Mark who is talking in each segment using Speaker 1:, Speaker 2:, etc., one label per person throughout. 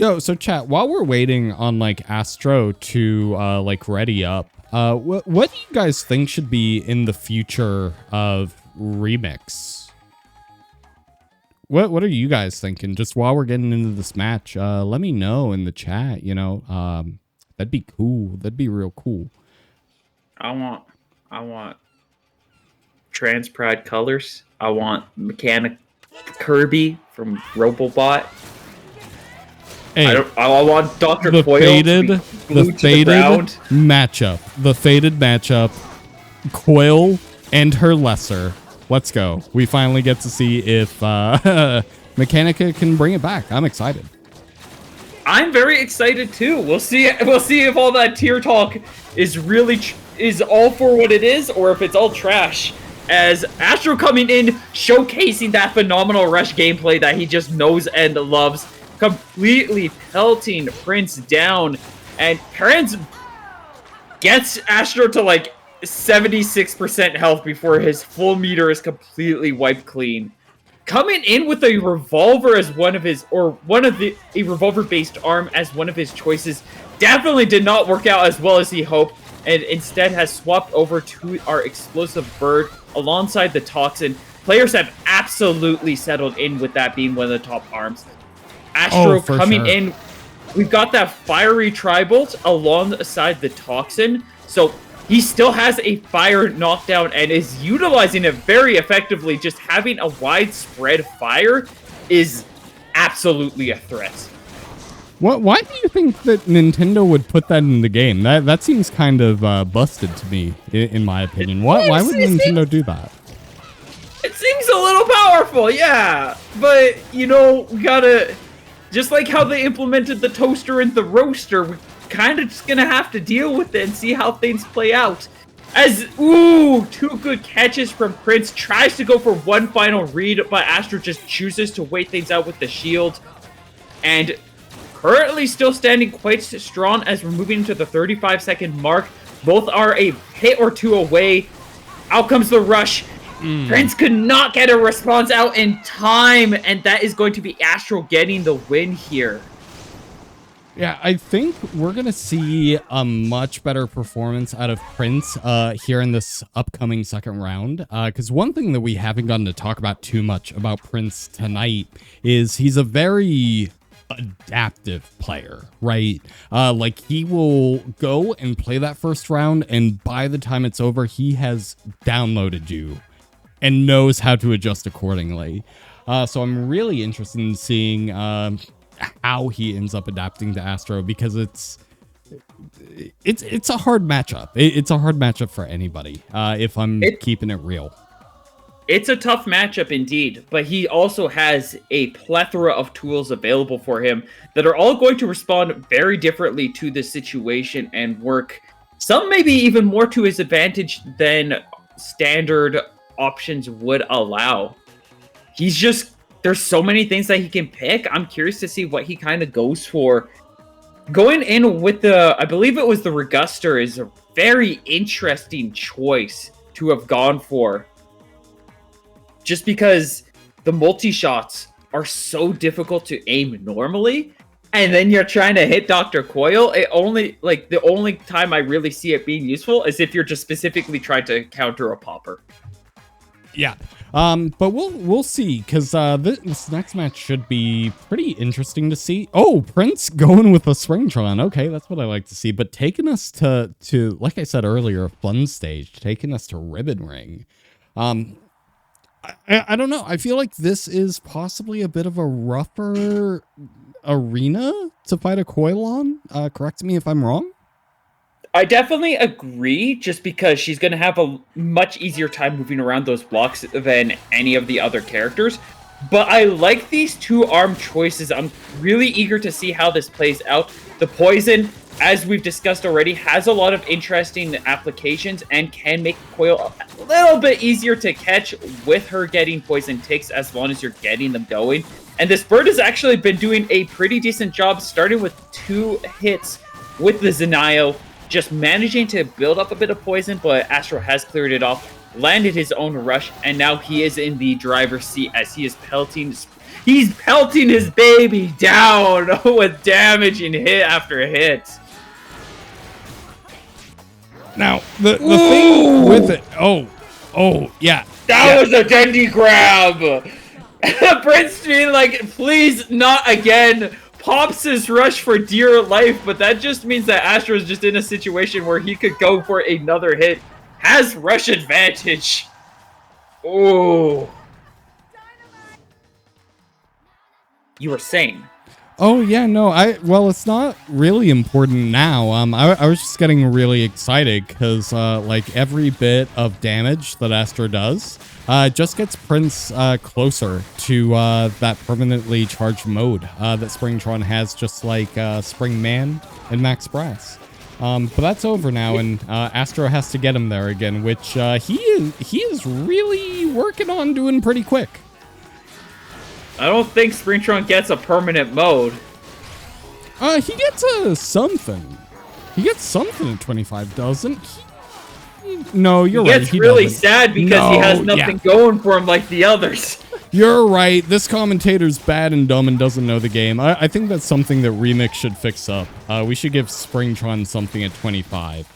Speaker 1: Yo, so chat, while we're waiting on like Astro to like ready up, what do you guys think should be in the future of Remix? What are you guys thinking? Just while we're getting into this match, let me know in the chat, you know. That'd be cool. That'd be real cool.
Speaker 2: I want trans pride colors. I want mechanic Kirby from Robobot.
Speaker 1: Hey,
Speaker 2: I want Dr.
Speaker 1: the
Speaker 2: Coyle
Speaker 1: faded,
Speaker 2: to be glued to the ground.
Speaker 1: matchup, the faded matchup, Coil and her lesser. Let's go. We finally get to see if Mechanica can bring it back. I'm excited.
Speaker 2: I'm very excited too. We'll see if all that tier talk is really is all for what it is, or if it's all trash. As Astro coming in, showcasing that phenomenal rush gameplay that he just knows and loves, completely pelting Prince down, and Pr1nc3 gets Astro to like 76% health before his full meter is completely wiped clean. Coming in with a revolver as a revolver-based arm as one of his choices definitely did not work out as well as he hoped, and instead has swapped over to our explosive bird alongside the toxin. Players have absolutely settled in with that being one of the top arms. Astro coming in, we've got that fiery tri-bolt alongside the toxin, so he still has a fire knockdown and is utilizing it very effectively. Just having a widespread fire is absolutely a threat.
Speaker 1: Why do you think that Nintendo would put that in the game? That seems kind of busted to me, in my opinion. Why would Nintendo do that?
Speaker 2: It seems a little powerful, yeah. But, you know, we gotta... Just like how they implemented the toaster and the roaster, we're kind of just gonna have to deal with it and see how things play out. As, ooh, two good catches from Pr1nc3. Tries to go for one final read, but Astro just chooses to wait things out with the shield. And currently still standing quite strong as we're moving into the 35-second mark. Both are a hit or two away. Out comes the rush. Pr1nc3 could not get a response out in time, and that is going to be Astro getting the win here.
Speaker 1: Yeah, I think we're going to see a much better performance out of Pr1nc3 here in this upcoming second round. Because one thing that we haven't gotten to talk about too much about Pr1nc3 tonight is he's a very adaptive player, right? Like, he will go and play that first round, and by the time it's over, he has downloaded you and knows how to adjust accordingly. So I'm really interested in seeing how he ends up adapting to Astro, because it's a hard matchup. It's a hard matchup for anybody, if I'm keeping it real.
Speaker 2: It's a tough matchup indeed, but he also has a plethora of tools available for him that are all going to respond very differently to the situation and work some maybe even more to his advantage than standard options would allow. He's just, there's so many things that he can pick. I'm curious to see what he kind of goes for. Going in with the, I believe it was the Reguster, is a very interesting choice to have gone for. Just because the multi-shots are so difficult to aim normally, and then you're trying to hit Dr. Coyle, the only time I really see it being useful is if you're just specifically trying to counter a popper.
Speaker 1: Yeah, but we'll see, because this next match should be pretty interesting to see. Oh, Pr1nc3 going with a Springtron. Okay, that's what I like to see. But taking us to like I said earlier, a fun stage, taking us to Ribbon Ring. I don't know. I feel like this is possibly a bit of a rougher arena to fight a Coil on. Correct me if I'm wrong.
Speaker 2: I definitely agree, just because she's going to have a much easier time moving around those blocks than any of the other characters. But I like these two arm choices. I'm really eager to see how this plays out. The poison, as we've discussed already, has a lot of interesting applications and can make Coil a little bit easier to catch with her getting poison ticks, as long as you're getting them going. And this bird has actually been doing a pretty decent job, starting with 2 hits with the Zenio, just managing to build up a bit of poison, but Astro has cleared it off, landed his own rush, and now he is in the driver's seat as he is pelting He's pelting his baby down with damaging hit after hit.
Speaker 1: Now, the thing with it... Oh, yeah.
Speaker 2: That was a Dendy grab. Prince being like, please not again. Pops his rush for dear life, but that just means that Astro is just in a situation where he could go for another hit. Has rush advantage. Oh. You were saying.
Speaker 1: Oh, yeah, no, well, it's not really important now. I was just getting really excited because, like, every bit of damage that Astro does, just gets Prince, closer to, that permanently charged mode, that Springtron has, just like, Springman and Max Brass. But that's over now, and, Astro has to get him there again, which, he is really working on doing pretty quick.
Speaker 2: I don't think Springtron gets a permanent mode.
Speaker 1: He gets a something. He gets something at 25, doesn't he? No, you're right.
Speaker 2: He gets really sad because he has nothing going for him like the others.
Speaker 1: You're right. This commentator's bad and dumb and doesn't know the game. I think that's something that Remix should fix up. We should give Springtron something at 25.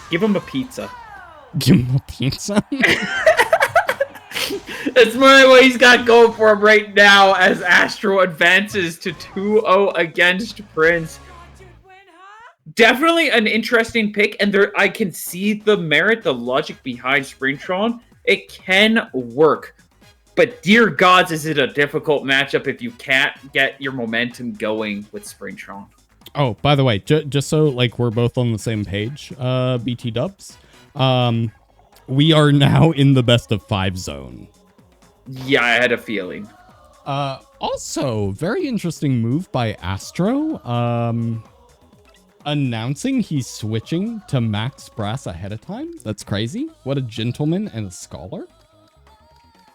Speaker 2: Give him a pizza.
Speaker 1: Give him a pizza?
Speaker 2: That's really what he's got going for him right now as Astro advances to 2-0 against Prince. Definitely an interesting pick, and there I can see the merit, the logic behind Springtron. It can work. But dear gods, is it a difficult matchup if you can't get your momentum going with Springtron.
Speaker 1: Oh, by the way, just so like we're both on the same page, BT Dubs, we are now in the best of 5 zone.
Speaker 2: Yeah, I had a feeling.
Speaker 1: Also, very interesting move by Astro. Announcing he's switching to Max Brass ahead of time. That's crazy. What a gentleman and a scholar.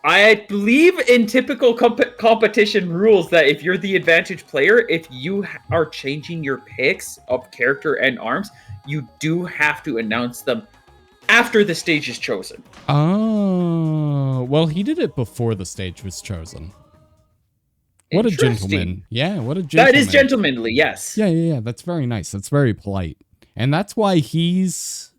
Speaker 2: I believe in typical competition rules that if you're the advantage player, if you are changing your picks of character and arms, you do have to announce them after the stage is chosen.
Speaker 1: Oh, well, he did it before the stage was chosen. What a gentleman. Yeah, what a gentleman.
Speaker 2: That is gentlemanly, yes.
Speaker 1: Yeah. That's very nice. That's very polite. And that's why he's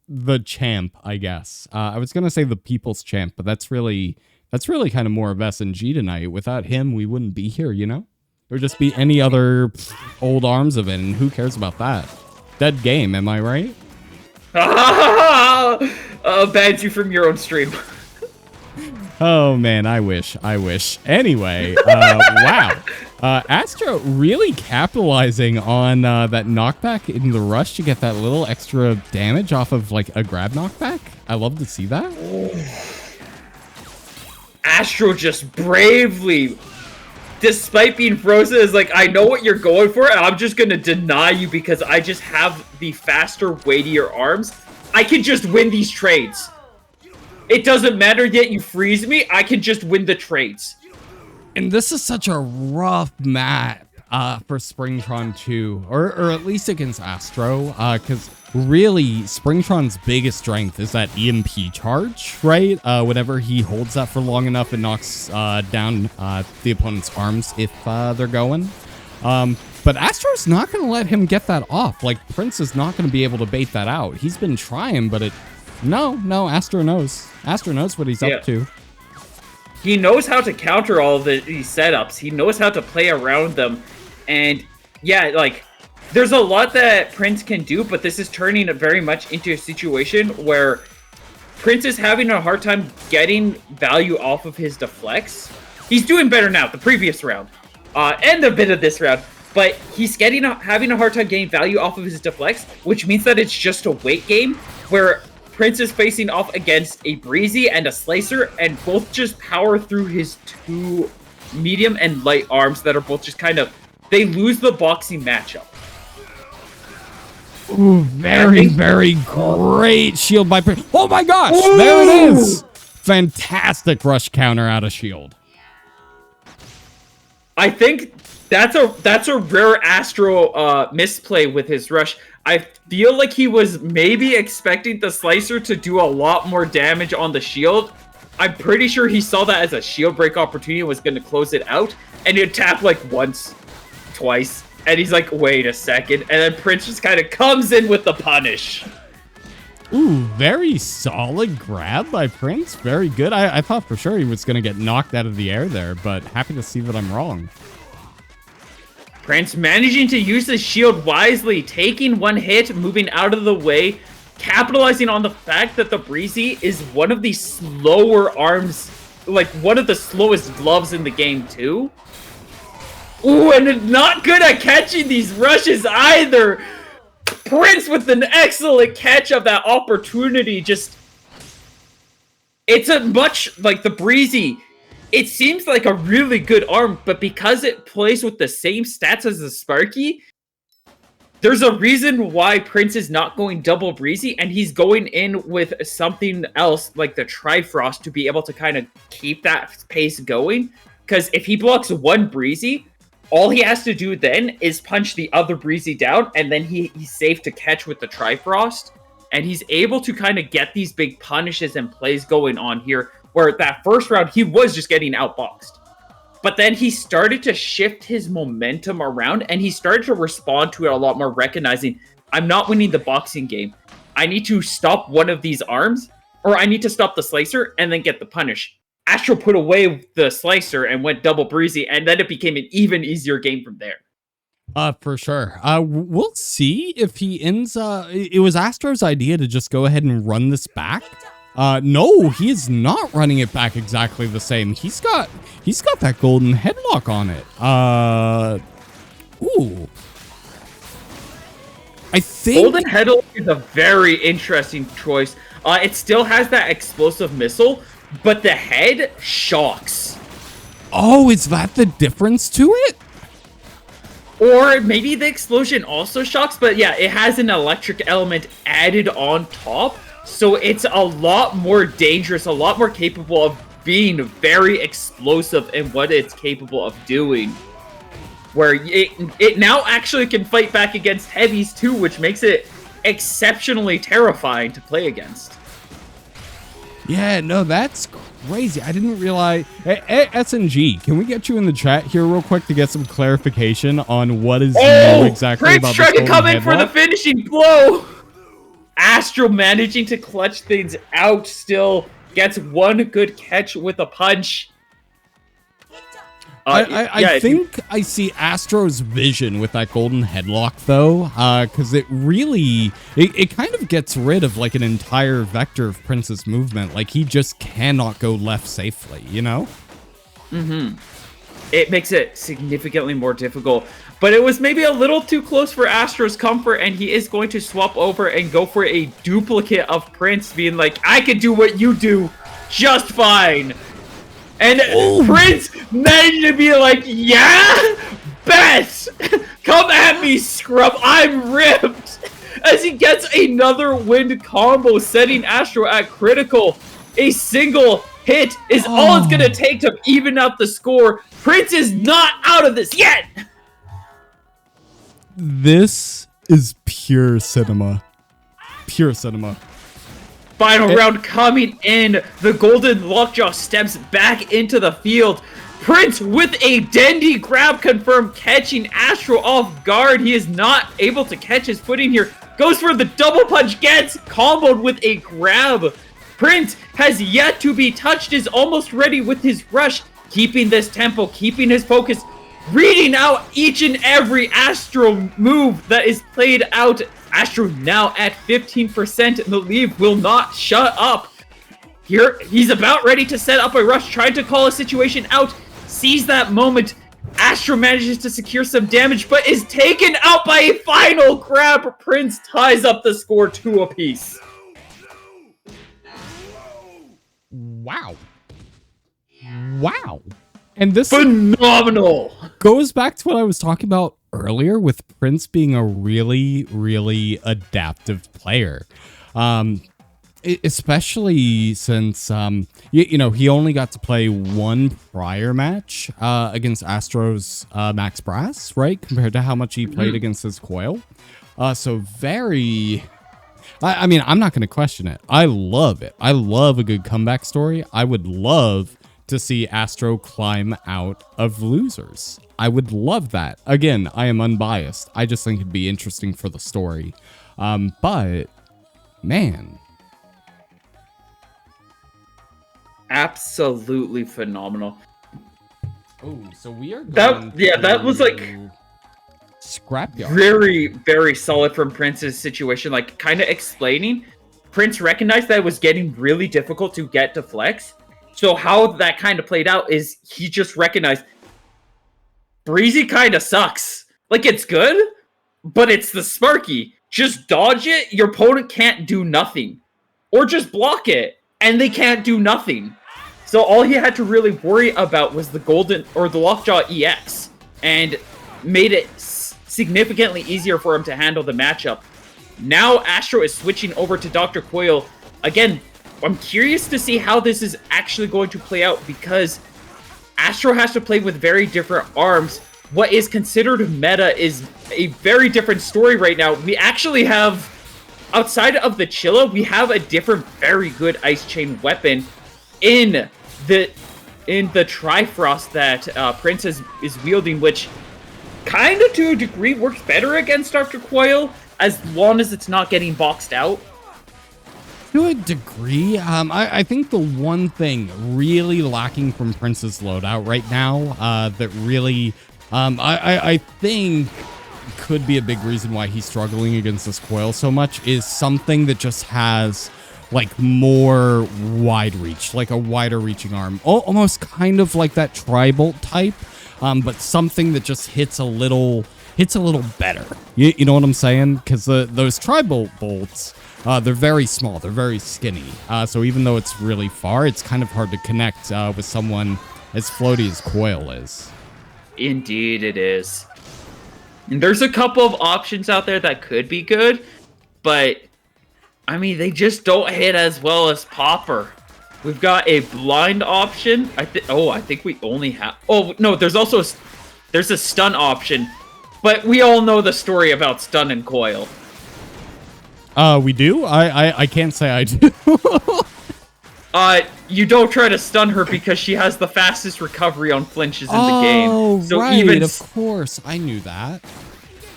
Speaker 1: the champ, I guess. I was going to say the people's champ, but that's really kind of more of SNG tonight. Without him, we wouldn't be here, you know? There'd just be any other old arms of it, and who cares about that? Dead game, am I right?
Speaker 2: Banned you from your own stream.
Speaker 1: Oh man, I wish. Anyway, wow. Astro really capitalizing on that knockback in the rush to get that little extra damage off of like a grab knockback. I love to see that.
Speaker 2: Astro just bravely, despite being frozen, is like, I know what you're going for, and I'm just gonna deny you because I just have the faster, weightier arms. I can just win these trades. It doesn't matter yet you freeze me, I can just win the trades.
Speaker 1: And this is such a rough map for Springtron 2, or at least against Astro, because really Springtron's biggest strength is that EMP charge, right? Whenever he holds that for long enough, it knocks down the opponent's arms if they're going. But Astro's not going to let him get that off. Like, Prince is not going to be able to bait that out. He's been trying, but No, Astro knows. Astro knows what he's up to.
Speaker 2: He knows how to counter all these setups. He knows how to play around them. And yeah, like, there's a lot that Prince can do, but this is turning it very much into a situation where Prince is having a hard time getting value off of his deflects. He's doing better now, the previous round, and a bit of this round. But he's having a hard time getting value off of his deflects, which means that it's just a weight game where Prince is facing off against a Breezy and a Slicer, and both just power through his 2 medium and light arms that are both just kind of, they lose the boxing matchup.
Speaker 1: Ooh, very great shield by Prince. Oh my gosh, there it is. Fantastic rush counter out of shield.
Speaker 2: I think that's a rare Astro misplay with his rush. I feel like he was maybe expecting the Slicer to do a lot more damage on the shield, I'm pretty sure he saw that as a shield break opportunity and was going to close it out. And he'd tap like once, twice. And he's like, wait a second. And then Pr1nc just kind of comes in with the punish.
Speaker 1: Ooh, very solid grab by Pr1nc. Very good. I thought for sure he was going to get knocked out of the air there, but happy to see that I'm wrong.
Speaker 2: Pr1nc managing to use the shield wisely, taking one hit, moving out of the way, capitalizing on the fact that the Breezy is one of the slower arms, like one of the slowest gloves in the game too. Ooh, and not good at catching these rushes either. Pr1nc with an excellent catch of that opportunity. Just, it's a much like the Breezy. It seems like a really good arm, but because it plays with the same stats as the Sparky, there's a reason why Pr1nc is not going double Breezy, and he's going in with something else like the Trifrost to be able to kind of keep that pace going. Because if he blocks one Breezy, all he has to do then is punch the other Breezy down, and then he's safe to catch with the Trifrost. And he's able to kind of get these big punishes and plays going on here, where that first round, he was just getting outboxed. But then he started to shift his momentum around, and he started to respond to it a lot more, recognizing, I'm not winning the boxing game. I need to stop one of these arms, or I need to stop the Slicer, and then get the punish. Astro put away the Slicer and went double Breezy, and then it became an even easier game from there.
Speaker 1: For sure. We'll see if he ends, it was Astro's idea to just go ahead and run this back. No, he is not running it back exactly the same. He's got that golden headlock on it. Ooh. I think
Speaker 2: golden headlock is a very interesting choice. It still has that explosive missile, but the head shocks.
Speaker 1: Oh, is that the difference to it?
Speaker 2: Or maybe the explosion also shocks, but yeah, it has an electric element added on top. So it's a lot more dangerous, a lot more capable of being very explosive in what it's capable of doing. Where it now actually can fight back against heavies too, which makes it exceptionally terrifying to play against.
Speaker 1: Yeah, no, that's crazy. I didn't realize. Hey, SNG, can we get you in the chat here real quick to get some clarification on what is new exactly
Speaker 2: Pr1nc
Speaker 1: about this
Speaker 2: trying to come in
Speaker 1: headlock?
Speaker 2: for the finishing blow. Astro managing to clutch things out still. Gets one good catch with a punch.
Speaker 1: I think I see Astro's vision with that golden headlock, though, because it really, it kind of gets rid of, like, an entire vector of Pr1nc's movement. Like, he just cannot go left safely, you know?
Speaker 2: Mm-hmm. It makes it significantly more difficult. But it was maybe a little too close for Astro's comfort, and he is going to swap over and go for a duplicate of Pr1nc, being like, I can do what you do just fine. And Pr1nc managed to be like, yeah, bet, come at me, scrub, I'm ripped. As he gets another wind combo, setting Astro at critical. A single hit is all it's gonna take to even out the score. Pr1nc is not out of this yet.
Speaker 1: This is pure cinema. Pure cinema.
Speaker 2: Final round coming in. The golden lockjaw steps back into the field. Pr1nc with a dandy grab confirmed, catching Astro off guard. He is not able to catch his footing here. Goes for the double punch, gets comboed with a grab. Pr1nc has yet to be touched, is almost ready with his rush. Keeping this tempo, keeping his focus, reading out each and every Astro move that is played out. Astro now at 15%, and the lead will not shut up. Here, he's about ready to set up a rush, trying to call a situation out. Sees that moment. Astro manages to secure some damage, but is taken out by a final grab. Pr1nc ties up the score 2 apiece.
Speaker 1: Wow. Wow. And this
Speaker 2: phenomenal
Speaker 1: goes back to what I was talking about earlier with Pr1nc being a really, really adaptive player. Especially since, you know, he only got to play one prior match against Astro's Max Brass, right? Compared to how much he played against his Coil. So very, I mean, I'm not going to question it. I love it. I love a good comeback story. I would love to see Astro climb out of losers. I would love that. Again, I am unbiased. I just think it'd be interesting for the story. But, man.
Speaker 2: Absolutely phenomenal.
Speaker 1: Oh, so we are going
Speaker 2: that was like
Speaker 1: scrapyard.
Speaker 2: Very, very solid from Prince's situation. Like, kind of explaining. Prince recognized that it was getting really difficult to get to flex. So how that kind of played out is he just recognized Breezy kind of sucks. Like, it's good, but it's the Sparky. Just dodge it, your opponent can't do nothing. Or just block it, and they can't do nothing. So all he had to really worry about was the golden or the Lockjaw EX, and made it significantly easier for him to handle the matchup. Now Astro is switching over to Dr. Coil. Again, I'm curious to see how this is actually going to play out, because Astro has to play with very different arms. What is considered meta is a very different story right now. We actually have, outside of the Chilla, we have a different very good Ice Chain weapon in the Trifrost that Prince is wielding, which kind of to a degree works better against Dr. Coil, as long as it's not getting boxed out.
Speaker 1: To a degree, I think the one thing really lacking from Prince's loadout right now, that really, I think could be a big reason why he's struggling against this Coil so much, is something that just has like more wide reach, like a wider reaching arm, almost kind of like that Tri-Bolt type, but something that just hits a little better. You know what I'm saying? Because those Tri-Bolt bolts, they're very small, they're very skinny. So even though it's really far, it's kind of hard to connect with someone as floaty as Coil is.
Speaker 2: Indeed it is. And there's a couple of options out there that could be good, but I mean, they just don't hit as well as Popper. We've got a blind option. I think we only have... Oh, no, there's also there's a stun option. But we all know the story about stun and Coil.
Speaker 1: We do? I can't say I do.
Speaker 2: You don't try to stun her because she has the fastest recovery on flinches in the game.
Speaker 1: Oh,
Speaker 2: So
Speaker 1: right,
Speaker 2: even
Speaker 1: of course. I knew that.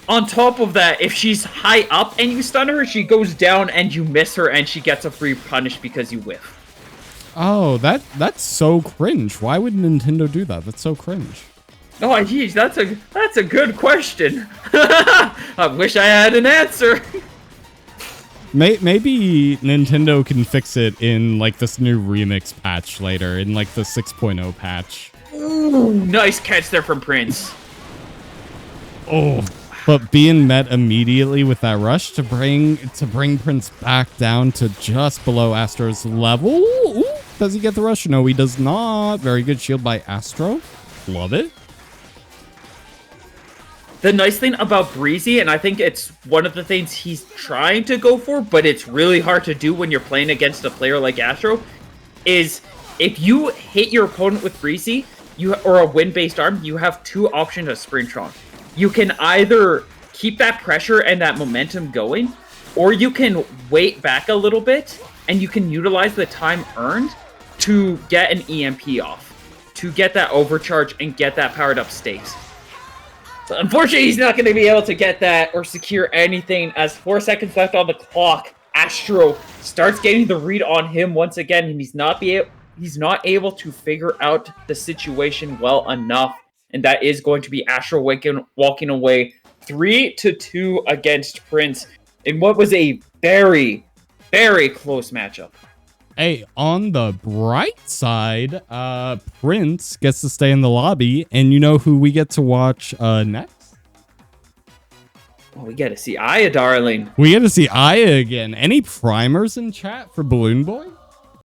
Speaker 2: on top of that, if she's high up and you stun her, she goes down and you miss her and she gets a free punish because you whiff.
Speaker 1: Oh, that's so cringe. Why would Nintendo do that? That's so cringe.
Speaker 2: Oh, geez, that's a good question. I wish I had an answer.
Speaker 1: Maybe Nintendo can fix it in like this new remix patch later, in like the 6.0 patch.
Speaker 2: Ooh, nice catch there from Prince.
Speaker 1: Oh, but being met immediately with that rush to bring Prince back down to just below Astro's level. Ooh, does he get the rush? No, he does not. Very good shield by Astro. Love it.
Speaker 2: The nice thing about Breezy, and I think it's one of the things he's trying to go for, but it's really hard to do when you're playing against a player like Astro, is if you hit your opponent with Breezy, or a wind-based arm, you have two options of Sprintron. You can either keep that pressure and that momentum going, or you can wait back a little bit, and you can utilize the time earned to get an EMP off, to get that overcharge and get that powered up state. Unfortunately, he's not going to be able to get that or secure anything as 4 seconds left on the clock. Astro starts getting the read on him once again, and he's not able to figure out the situation well enough. And that is going to be Astro walking away 3-2 against Prince in what was a very, very close matchup.
Speaker 1: Hey, on the bright side, Prince gets to stay in the lobby, and you know who we get to watch next?
Speaker 2: Oh, we get to see Aya, darling.
Speaker 1: We get to see Aya again. Any primers in chat for Balloon Boy?